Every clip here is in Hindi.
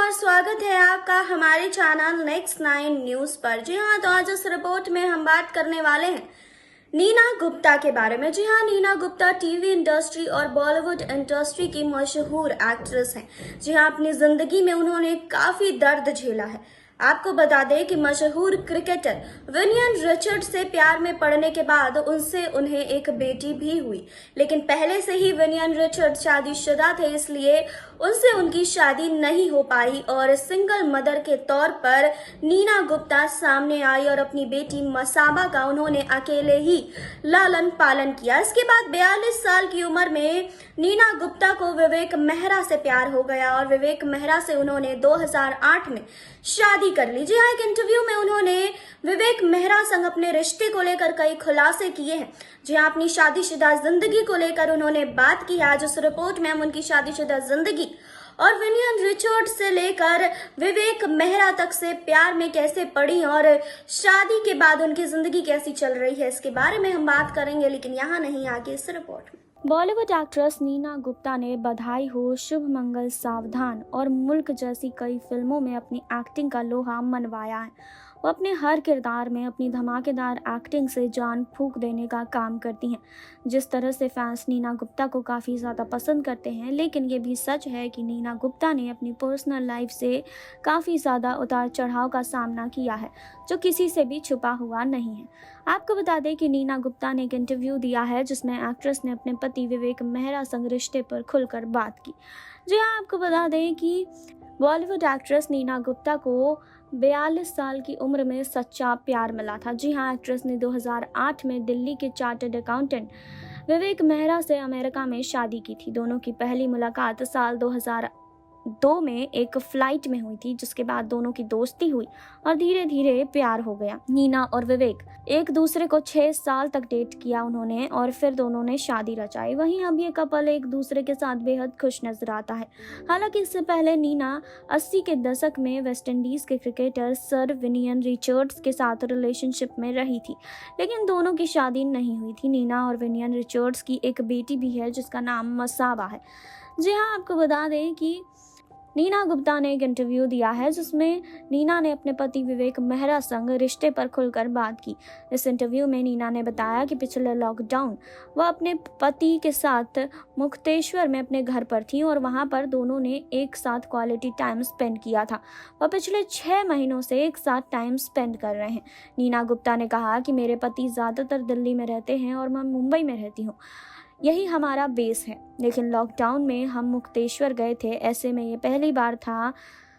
और स्वागत है आपका हमारे चैनल नेक्स्ट 9 न्यूज पर। जी हाँ, तो आज इस रिपोर्ट में हम बात करने वाले हैं नीना गुप्ता के बारे में। जी हाँ, नीना गुप्ता टीवी इंडस्ट्री और बॉलीवुड इंडस्ट्री की मशहूर एक्ट्रेस हैं। जी हाँ, अपनी जिंदगी में उन्होंने काफी दर्द झेला है। आपको बता दें कि मशहूर क्रिकेटर विवियन रिचर्ड्स से प्यार में पड़ने के बाद उनसे उन्हें एक बेटी भी हुई, लेकिन पहले से ही विवियन रिचर्ड्स शादीशुदा थे, इसलिए उनसे उनकी शादी नहीं हो पाई और सिंगल मदर के तौर पर नीना गुप्ता सामने आई और अपनी बेटी मसाबा का उन्होंने अकेले ही लालन पालन किया। इसके बाद 42 साल की उम्र में नीना गुप्ता को विवेक मेहरा से प्यार हो गया और विवेक मेहरा से उन्होंने 2008 में शादी कर ली। जी हाँ, एक इंटरव्यू में उन्होंने विवेक मेहरा संग अपने रिश्ते को लेकर कई खुलासे किए हैं। जी हाँ, अपनी शादीशुदा जिंदगी को लेकर उन्होंने बात की। आज इस रिपोर्ट में हम उनकी शादीशुदा जिंदगी और विवियन रिचर्ड्स से लेकर विवेक मेहरा तक से प्यार में कैसे पड़ी और शादी के बाद उनकी जिंदगी कैसी चल रही है, इसके बारे में हम बात करेंगे, लेकिन यहाँ नहीं, आगे इस रिपोर्ट में। बॉलीवुड एक्ट्रेस नीना गुप्ता ने बधाई हो, शुभ मंगल, सावधान और मुल्क जैसी कई फिल्मों में अपनी एक्टिंग का लोहा मनवाया है। वो अपने हर किरदार में अपनी धमाकेदार एक्टिंग से जान फूंक देने का काम करती हैं। जिस तरह से फैंस नीना गुप्ता को काफ़ी ज़्यादा पसंद करते हैं, लेकिन ये भी सच है कि नीना गुप्ता ने अपनी पर्सनल लाइफ से काफ़ी ज़्यादा उतार चढ़ाव का सामना किया है, जो किसी से भी छुपा हुआ नहीं है। आपको बता दें कि नीना गुप्ता ने एक इंटरव्यू दिया है जिसमें एक्ट्रेस ने अपने पति विवेक मेहरा संग रिश्ते पर खुलकर बात की। जी हाँ, आपको बता दें कि बॉलीवुड एक्ट्रेस नीना गुप्ता को 42 साल की उम्र में सच्चा प्यार मिला था। जी हाँ, एक्ट्रेस ने 2008 में दिल्ली के चार्टर्ड अकाउंटेंट विवेक मेहरा से अमेरिका में शादी की थी। दोनों की पहली मुलाकात साल 2002 में एक फ्लाइट में हुई थी, जिसके बाद दोनों की दोस्ती हुई और धीरे धीरे प्यार हो गया। नीना और विवेक एक दूसरे को 6 साल तक डेट किया उन्होंने और फिर दोनों ने शादी रचाई। वहीं अब ये कपल एक दूसरे के साथ बेहद खुश नजर आता है। हालांकि इससे पहले नीना 80 के दशक में वेस्ट इंडीज के क्रिकेटर सर विवियन रिचर्ड्स के साथ रिलेशनशिप में रही थी, लेकिन दोनों की शादी नहीं हुई थी। नीना और विवियन रिचर्ड्स की एक बेटी भी है जिसका नाम मसाबा है। जी हाँ, आपको बता दें कि नीना गुप्ता ने एक इंटरव्यू दिया है जिसमें नीना ने अपने पति विवेक मेहरा संग रिश्ते पर खुलकर बात की। इस इंटरव्यू में नीना ने बताया कि पिछले लॉकडाउन वह अपने पति के साथ मुक्तेश्वर में अपने घर पर थी और वहां पर दोनों ने एक साथ क्वालिटी टाइम स्पेंड किया था। वह पिछले 6 महीनों से एक साथ टाइम स्पेंड कर रहे हैं। नीना गुप्ता ने कहा कि मेरे पति ज़्यादातर दिल्ली में रहते हैं और मैं मुंबई में रहती हूँ, यही हमारा बेस है। लेकिन लॉकडाउन में हम मुक्तेश्वर गए थे। ऐसे में ये पहली बार था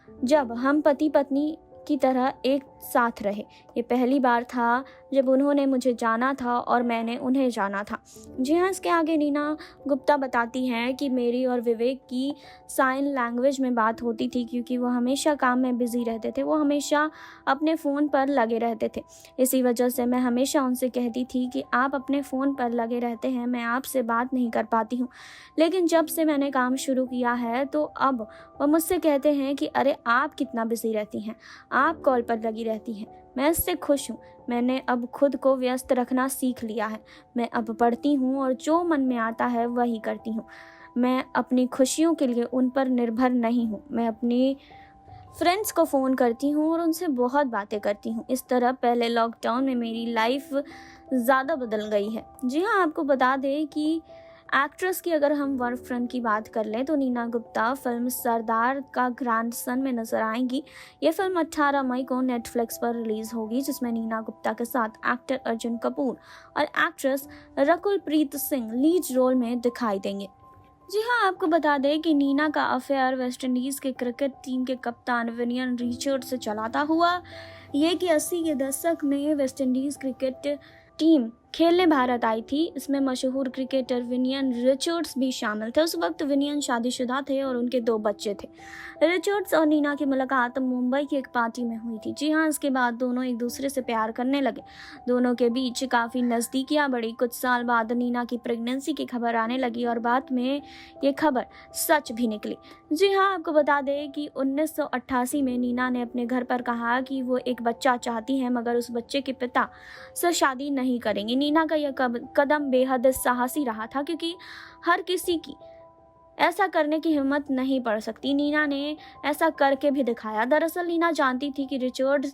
जब हम पति पत्नी की तरह एक साथ रहे। ये पहली बार था जब उन्होंने मुझे जाना था और मैंने उन्हें जाना था। जी हाँ, इसके आगे नीना गुप्ता बताती हैं कि मेरी और विवेक की साइन लैंग्वेज में बात होती थी, क्योंकि वो हमेशा काम में बिजी रहते थे। वो हमेशा अपने फ़ोन पर लगे रहते थे। इसी वजह से मैं हमेशा उनसे कहती थी कि आप अपने फ़ोन पर लगे रहते हैं, मैं आपसे बात नहीं कर पाती हूँ। लेकिन जब से मैंने काम शुरू किया है तो अब वो मुझसे कहते हैं कि अरे आप कितना बिजी रहती हैं, आप कॉल पर लगी रहती हैं। मैं इससे खुश हूँ। मैंने अब खुद को व्यस्त रखना सीख लिया है। मैं अब पढ़ती हूँ और जो मन में आता है वही करती हूँ। मैं अपनी खुशियों के लिए उन पर निर्भर नहीं हूँ। मैं अपनी फ्रेंड्स को फ़ोन करती हूँ और उनसे बहुत बातें करती हूँ। इस तरह पहले लॉकडाउन में मेरी लाइफ ज़्यादा बदल गई है। जी हाँ, आपको बता दें कि एक्ट्रेस की अगर हम वर्क फ्रंट की बात कर लें तो नीना गुप्ता फिल्म सरदार का ग्रैंडसन में नजर आएंगी। ये फिल्म 18 मई को नेटफ्लिक्स पर रिलीज होगी, जिसमें नीना गुप्ता के साथ एक्टर अर्जुन कपूर और actress Rakul Preet Singh lead role में दिखाई देंगे। जी हाँ, आपको बता दें कि नीना का अफेयर वेस्ट इंडीज़ के क्रिकेट टीम के कप्तान विवियन रिचर्ड्स से चलाता हुआ ये कि 80 के दशक में वेस्ट इंडीज़ क्रिकेट टीम खेलने भारत आई थी। इसमें मशहूर क्रिकेटर विवियन रिचर्ड्स भी शामिल थे। उस वक्त विवियन शादीशुदा थे और उनके 2 बच्चे थे। रिचर्ड्स और नीना की मुलाकात मुंबई की एक पार्टी में हुई थी। जी हाँ, इसके बाद दोनों एक दूसरे से प्यार करने लगे। दोनों के बीच काफ़ी नज़दीकियाँ बढ़ी। कुछ साल बाद नीना की प्रेगनेंसी की खबर आने लगी और बाद में ये खबर सच भी निकली। जी हाँ, आपको बता दें कि 1988 में नीना ने अपने घर पर कहा कि वो एक बच्चा चाहती हैं, मगर उस बच्चे के पिता से शादी नहीं करेंगी। नीना का यह कदम बेहद साहसी रहा था, क्योंकि हर किसी की ऐसा करने की हिम्मत नहीं पड़ सकती। नीना ने ऐसा करके भी दिखाया। दरअसल नीना जानती थी कि रिचर्ड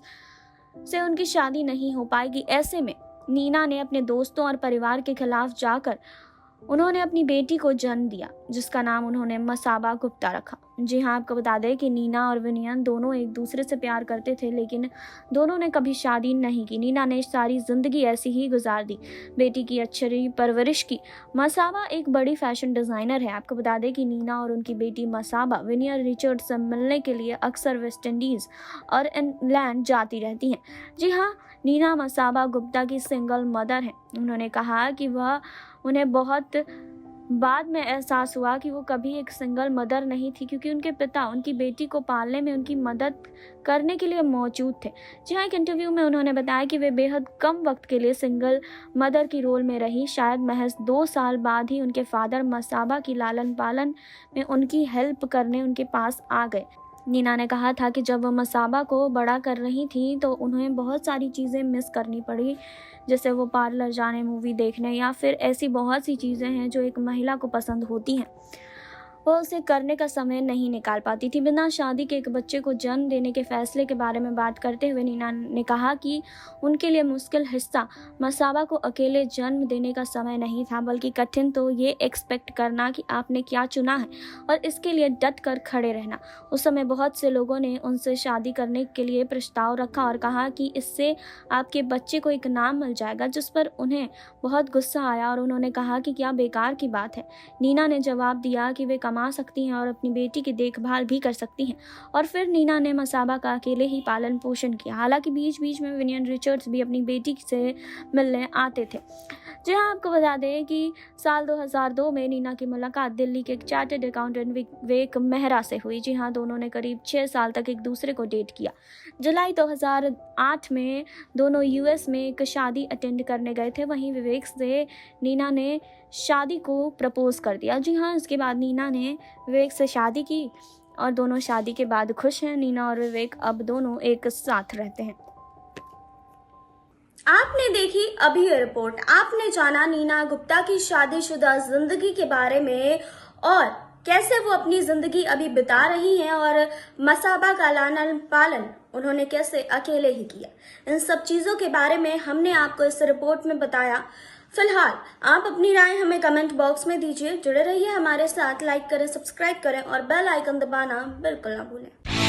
से उनकी शादी नहीं हो पाएगी। ऐसे में नीना ने अपने दोस्तों और परिवार के खिलाफ जाकर उन्होंने अपनी बेटी को जन्म दिया, जिसका नाम उन्होंने मसाबा गुप्ता रखा। जी हाँ, आपको बता दें कि नीना और विनयन दोनों एक दूसरे से प्यार करते थे, लेकिन दोनों ने कभी शादी नहीं की। नीना ने सारी जिंदगी ऐसी ही गुजार दी, बेटी की अच्छी परवरिश की। मसाबा एक बड़ी फैशन डिजाइनर है। आपको बता दें कि नीना और उनकी बेटी मसाबा विनयन रिचर्ड से मिलने के लिए अक्सर वेस्ट इंडीज और इंग्लैंड जाती रहती हैं। जी हाँ, नीना मसाबा गुप्ता की सिंगल मदर हैं। उन्होंने कहा कि उन्हें बहुत बाद में एहसास हुआ कि वो कभी एक सिंगल मदर नहीं थी, क्योंकि उनके पिता उनकी बेटी को पालने में उनकी मदद करने के लिए मौजूद थे। जी हाँ, एक इंटरव्यू में उन्होंने बताया कि वे बेहद कम वक्त के लिए सिंगल मदर की रोल में रही। शायद महज 2 साल बाद ही उनके फादर मसाबा की लालन पालन में उनकी हेल्प करने उनके पास आ गए। नीना ने कहा था कि जब वह मसाबा को बड़ा कर रही थी तो उन्हें बहुत सारी चीज़ें मिस करनी पड़ी, जैसे वो पार्लर जाने, मूवी देखने या फिर ऐसी बहुत सी चीज़ें हैं जो एक महिला को पसंद होती हैं। वह उसे करने का समय नहीं निकाल पाती थी। बिना शादी के एक बच्चे को जन्म देने के फैसले के बारे में बात करते हुए नीना ने कहा कि उनके लिए मुश्किल हिस्सा मसाबा को अकेले जन्म देने का समय नहीं था, बल्कि कठिन तो ये एक्सपेक्ट करना कि आपने क्या चुना है और इसके लिए डट कर खड़े रहना। उस समय बहुत से लोगों ने उनसे शादी करने के लिए प्रस्ताव रखा और कहा कि इससे आपके बच्चे को एक नाम मिल जाएगा, जिस पर उन्हें बहुत गुस्सा आया और उन्होंने कहा कि क्या बेकार की बात है। नीना ने जवाब दिया कि वे कमा सकती हैं और अपनी बेटी की देखभाल भी कर सकती हैं। और फिर नीना ने मसाबा का अकेले ही पालन पोषण किया। हालांकि बीच बीच में विनियन रिचर्ड्स भी अपनी बेटी से मिलने आते थे। जी हाँ, आपको बता दें कि साल 2002 में नीना की मुलाकात दिल्ली के एक चार्टर्ड अकाउंटेंट विवेक मेहरा से हुई। जी हाँ, दोनों ने करीब 6 साल तक एक दूसरे को डेट किया। जुलाई 2008 में दोनों यूएस में एक शादी अटेंड करने गए थे। वहीं विवेक से नीना ने शादी को प्रपोज कर दिया। जी हाँ, इसके बाद नीना ने विवेक से शादी की और दोनों शादी के बाद खुश हैं। नीना और विवेक अब दोनों एक साथ रहते हैं। आपने देखी अभी ये रिपोर्ट। आपने जाना नीना गुप्ता की शादीशुदा जिंदगी के बारे में और कैसे वो अपनी जिंदगी अभी बिता रही हैं और मसाबा का लालन पालन उन्होंने कैसे अकेले ही किया। इन सब चीजों के बारे में हमने आपको इस रिपोर्ट में बताया। फिलहाल आप अपनी राय हमें कमेंट बॉक्स में दीजिए। जुड़े रहिए हमारे साथ, लाइक करें, सब्सक्राइब करें और बेल आइकन दबाना बिल्कुल ना भूलें।